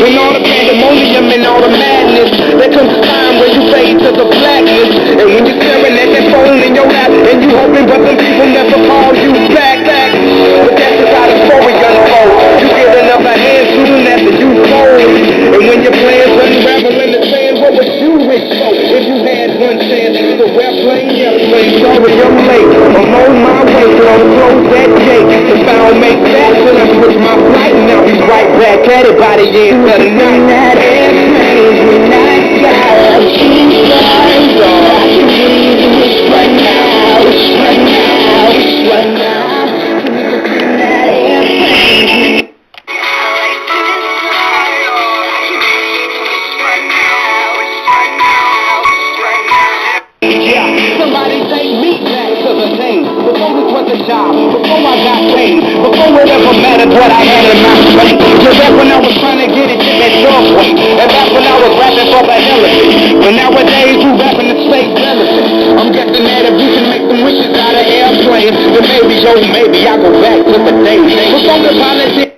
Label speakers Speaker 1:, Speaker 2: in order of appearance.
Speaker 1: When all the pandemonium and all the madness, there comes a time when you fade to the blackness. And when you're staring at that phone in your lap, and you hoping but some people never call you back. But that's just how the story unfolds. You get another hand soon after you fold. And when your plans unravel in the sand, what would you wish for if you had one chance? So airplane, airplane, sorry I'm late. I'm on my way, so I'll close that gate. If I don't make that, then I switch my flight, and I'll be right back at it by the end of the night. That airplane, when I got keep flying, I can breathe right now, right now, right now. That airplane. Yeah, somebody take me back to the days before this was a job, before I got paid, before it ever mattered what I had in my plate. Just back when I was trying to get it at Subway, and back when I was rapping for the hell of it. But nowadays you rapping to stay relevant. I'm guessing that if you can make some wishes out of airplanes, then maybe, oh maybe I go back to the days before the politics.